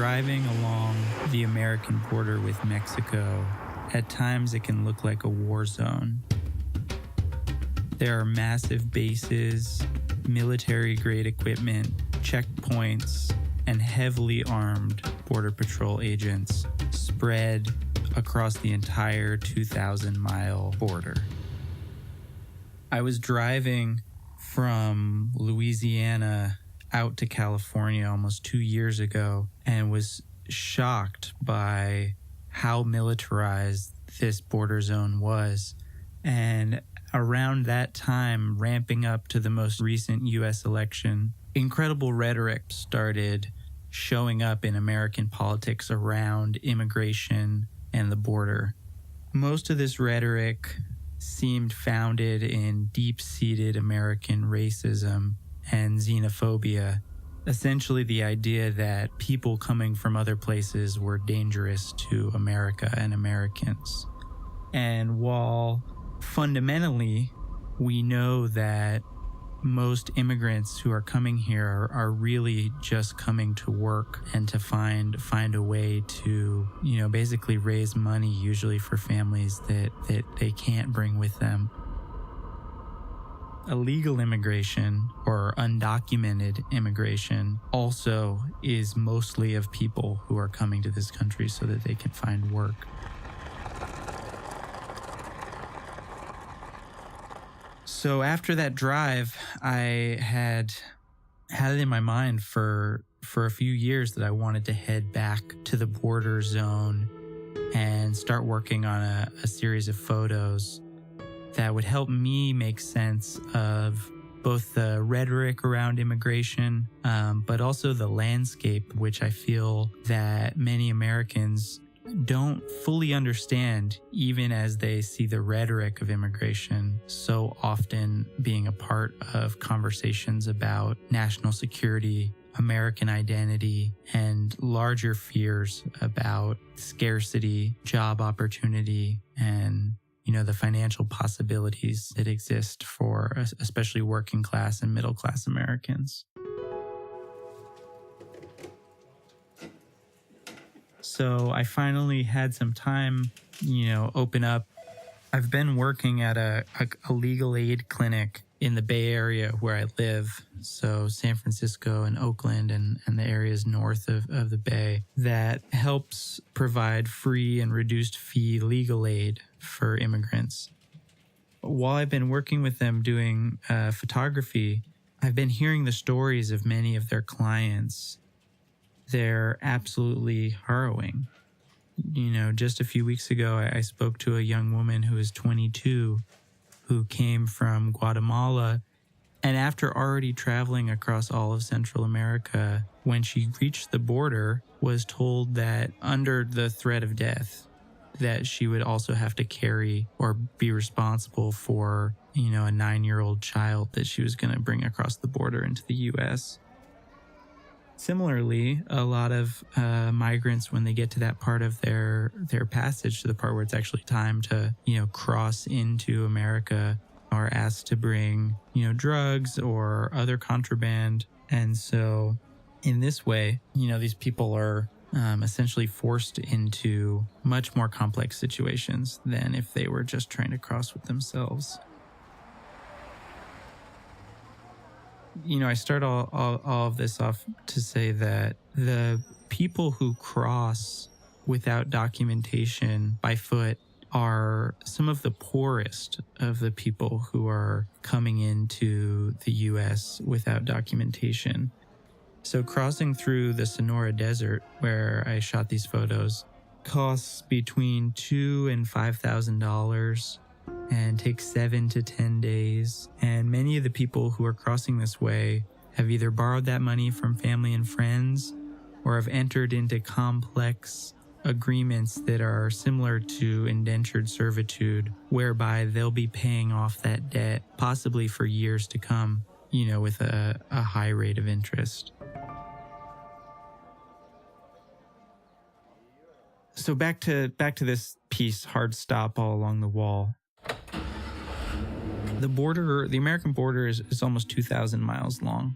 driving along the American border with Mexico, at times it can look like a war zone. There are massive bases, military-grade equipment, checkpoints, and heavily armed Border Patrol agents spread across the entire 2,000-mile border. I was driving from Louisiana out to California almost 2 years ago and was shocked by how militarized this border zone was. And around that time, ramping up to the most recent U.S. election, incredible rhetoric started showing up in American politics around immigration and the border. Most of this rhetoric seemed founded in deep-seated American racism and xenophobia, essentially the idea that people coming from other places were dangerous to America and Americans. And while fundamentally we know that most immigrants who are coming here are really just coming to work and to find a way to, basically raise money, usually for families that they can't bring with them. Illegal immigration or undocumented immigration also is mostly of people who are coming to this country so that they can find work. So after that drive, I had it in my mind for a few years that I wanted to head back to the border zone and start working on a series of photos that would help me make sense of both the rhetoric around immigration, but also the landscape, which I feel that many Americans don't fully understand, even as they see the rhetoric of immigration so often being a part of conversations about national security, American identity, and larger fears about scarcity, job opportunity, and the financial possibilities that exist for especially working class and middle class Americans. So I finally had some time, open up. I've been working at a legal aid clinic in the Bay Area where I live, so San Francisco and Oakland and the areas north of the Bay, that helps provide free and reduced fee legal aid for immigrants. While I've been working with them doing photography, I've been hearing the stories of many of their clients. They're absolutely harrowing. Just a few weeks ago, I spoke to a young woman who is 22 who came from Guatemala, and after already traveling across all of Central America, when she reached the border, was told that under the threat of death, that she would also have to carry or be responsible for, a 9-year-old child that she was going to bring across the border into the U.S. Similarly, a lot of migrants, when they get to that part of their passage, to the part where it's actually time to, cross into America, are asked to bring, drugs or other contraband. And so in this way, these people are essentially forced into much more complex situations than if they were just trying to cross with themselves. I start all of this off to say that the people who cross without documentation by foot are some of the poorest of the people who are coming into the U.S. without documentation. So crossing through the Sonora Desert, where I shot these photos, costs between $2,000 and $5,000 and takes 7 to 10 days. And many of the people who are crossing this way have either borrowed that money from family and friends or have entered into complex agreements that are similar to indentured servitude, whereby they'll be paying off that debt possibly for years to come, with a high rate of interest. So back to this piece, hard stop all along the wall. The American border is almost 2,000 miles long.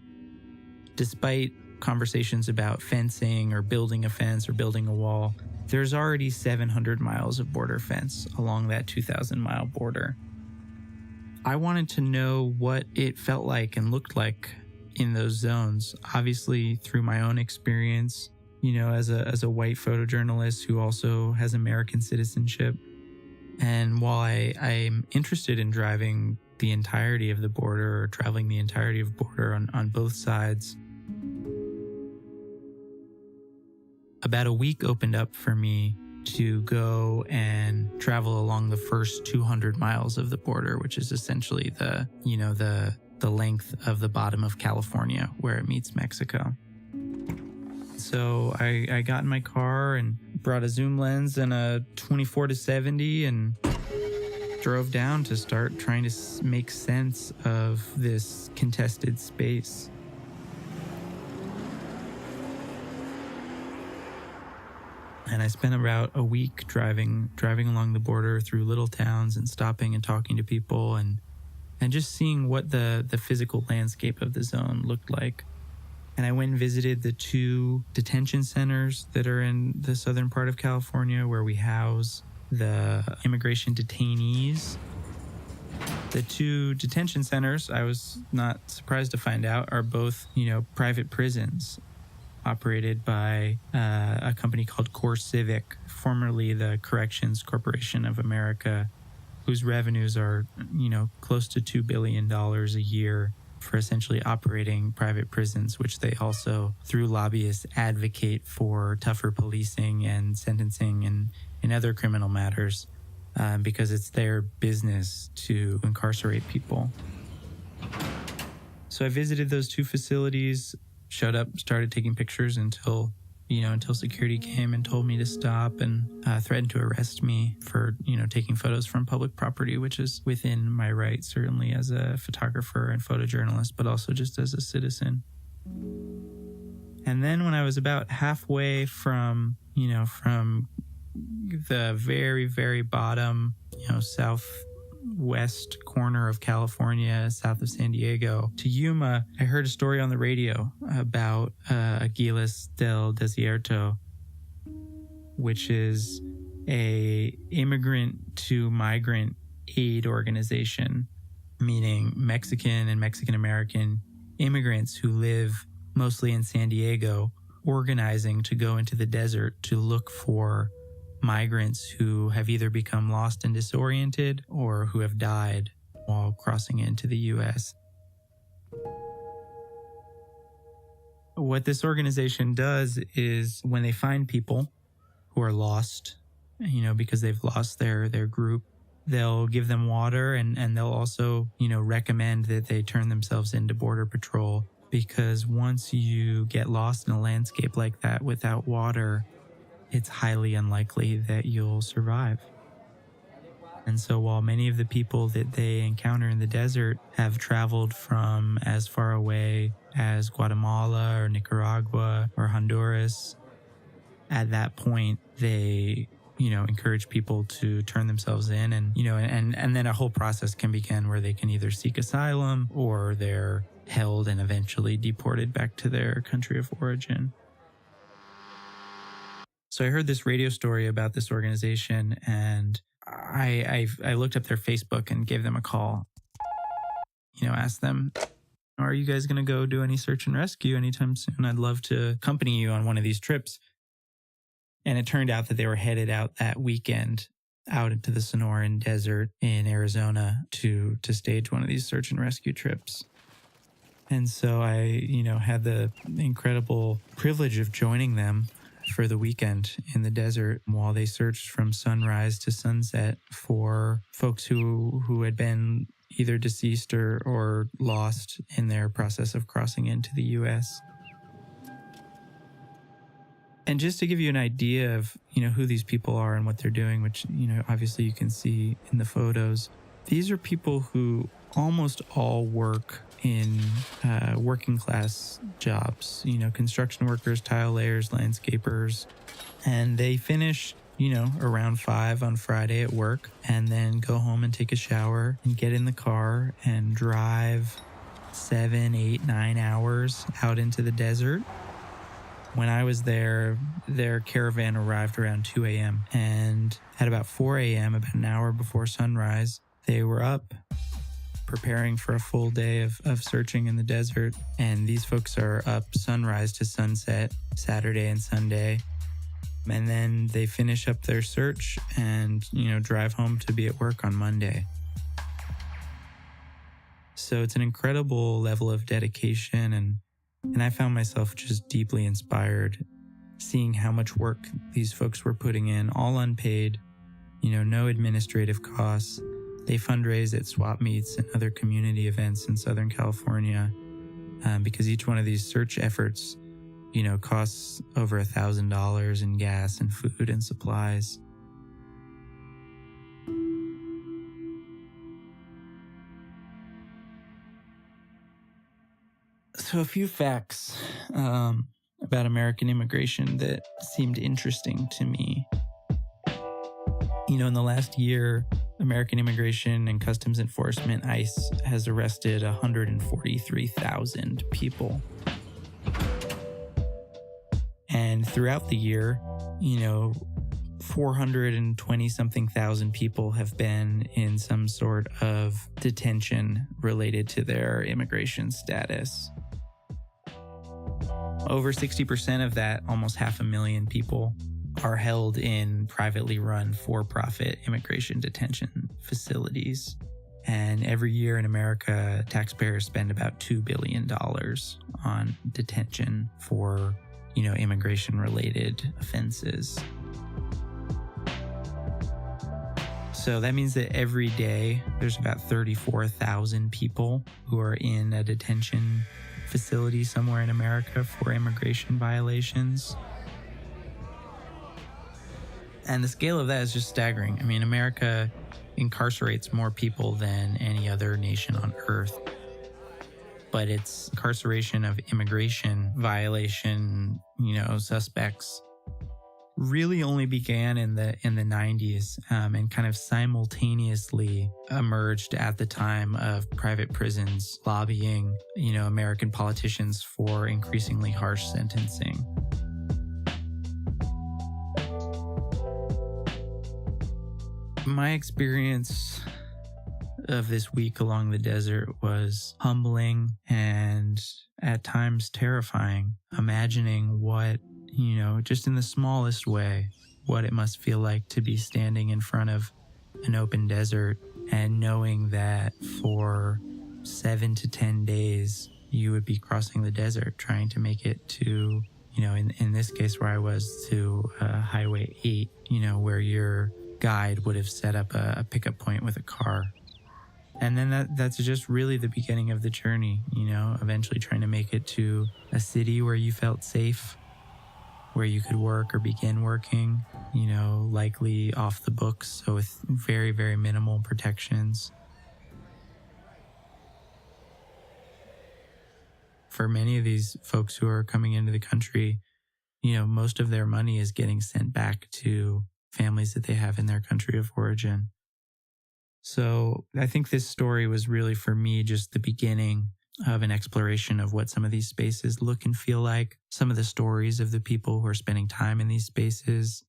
Despite conversations about fencing or building a fence or building a wall. There's already 700 miles of border fence along that 2,000-mile border. I wanted to know what it felt like and looked like in those zones, obviously through my own experience, as a white photojournalist who also has American citizenship. And while I'm interested in driving the entirety of the border or traveling the entirety of border on both sides, about a week opened up for me to go and travel along the first 200 miles of the border, which is essentially the length of the bottom of California where it meets Mexico. So I got in my car and brought a zoom lens and a 24-70 and drove down to start trying to make sense of this contested space. And I spent about a week driving along the border through little towns and stopping and talking to people and just seeing what the physical landscape of the zone looked like. And I went and visited the 2 detention centers that are in the southern part of California where we house the immigration detainees. The 2 detention centers, I was not surprised to find out, are both, private prisons operated by a company called Core Civic, formerly the Corrections Corporation of America, whose revenues are, close to $2 billion a year for essentially operating private prisons, which they also, through lobbyists, advocate for tougher policing and sentencing and in other criminal matters because it's their business to incarcerate people. So I visited those 2 facilities, showed up, started taking pictures until security came and told me to stop and threatened to arrest me for, taking photos from public property, which is within my right, certainly as a photographer and photojournalist, but also just as a citizen. And then when I was about halfway from the very, very bottom, southwest corner of California, south of San Diego, to Yuma, I heard a story on the radio about Aguilas del Desierto, which is a immigrant to migrant aid organization, meaning Mexican and Mexican-American immigrants who live mostly in San Diego, organizing to go into the desert to look for migrants who have either become lost and disoriented or who have died while crossing into the U.S. What this organization does is when they find people who are lost, because they've lost their group, they'll give them water and they'll also, recommend that they turn themselves into Border Patrol, because once you get lost in a landscape like that without water, it's highly unlikely that you'll survive. And so while many of the people that they encounter in the desert have traveled from as far away as Guatemala or Nicaragua or Honduras, at that point, they, encourage people to turn themselves in and then a whole process can begin where they can either seek asylum or they're held and eventually deported back to their country of origin. So I heard this radio story about this organization and I looked up their Facebook and gave them a call. Asked them, are you guys going to go do any search and rescue anytime soon? I'd love to accompany you on one of these trips. And it turned out that they were headed out that weekend out into the Sonoran Desert in Arizona to stage one of these search and rescue trips. And so I, had the incredible privilege of joining them for the weekend in the desert while they searched from sunrise to sunset for folks who had been either deceased or lost in their process of crossing into the U.S. And just to give you an idea of, who these people are and what they're doing, which, obviously you can see in the photos, these are people who almost all work in working class jobs, construction workers, tile layers, landscapers, and they finish, around 5 on Friday at work and then go home and take a shower and get in the car and drive 7, 8, 9 hours out into the desert When I was there, their caravan arrived around 2 a.m. And at about 4 a.m., about an hour before sunrise, they were up preparing for a full day of searching in the desert. And these folks are up sunrise to sunset, Saturday and Sunday. And then they finish up their search and, drive home to be at work on Monday. So it's an incredible level of dedication, and I found myself just deeply inspired seeing how much work these folks were putting in, all unpaid, no administrative costs. They fundraise at swap meets and other community events in Southern California because each one of these search efforts, costs over $1,000 in gas and food and supplies. So a few facts about American immigration that seemed interesting to me. In the last year, American Immigration and Customs Enforcement, ICE, has arrested 143,000 people. And throughout the year, 420-something thousand people have been in some sort of detention related to their immigration status. Over 60% of that, almost 500,000 people, are held in privately run for-profit immigration detention facilities. And every year in America, taxpayers spend about $2 billion on detention for, immigration-related offenses. So that means that every day there's about 34,000 people who are in a detention facility somewhere in America for immigration violations. And the scale of that is just staggering. I mean, America incarcerates more people than any other nation on earth. But its incarceration of immigration violation, suspects really only began in the 90s and kind of simultaneously emerged at the time of private prisons lobbying, American politicians for increasingly harsh sentencing. My experience of this week along the desert was humbling and at times terrifying, imagining what, just in the smallest way, what it must feel like to be standing in front of an open desert and knowing that for 7 to 10 days, you would be crossing the desert trying to make it to, in this case where I was, to Highway 8, where your guide would have set up a pickup point with a car. And then that's just really the beginning of the journey, eventually trying to make it to a city where you felt safe, where you could work or begin working, likely off the books, so with very, very minimal protections. For many of these folks who are coming into the country, most of their money is getting sent back to families that they have in their country of origin. So I think this story was really, for me, just the beginning of an exploration of what some of these spaces look and feel like, some of the stories of the people who are spending time in these spaces.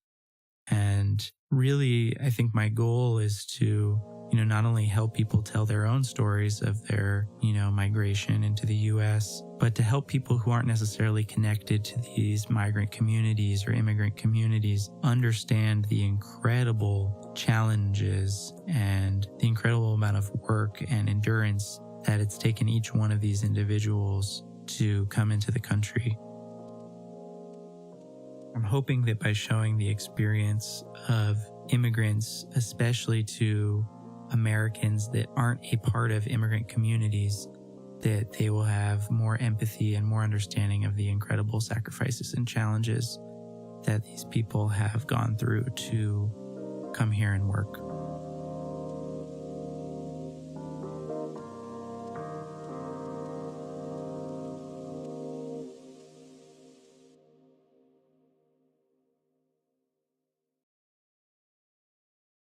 And really, I think my goal is to, not only help people tell their own stories of their, migration into the U.S., but to help people who aren't necessarily connected to these migrant communities or immigrant communities understand the incredible challenges and the incredible amount of work and endurance that it's taken each one of these individuals to come into the country. I'm hoping that by showing the experience of immigrants, especially to Americans that aren't a part of immigrant communities, that they will have more empathy and more understanding of the incredible sacrifices and challenges that these people have gone through to come here and work.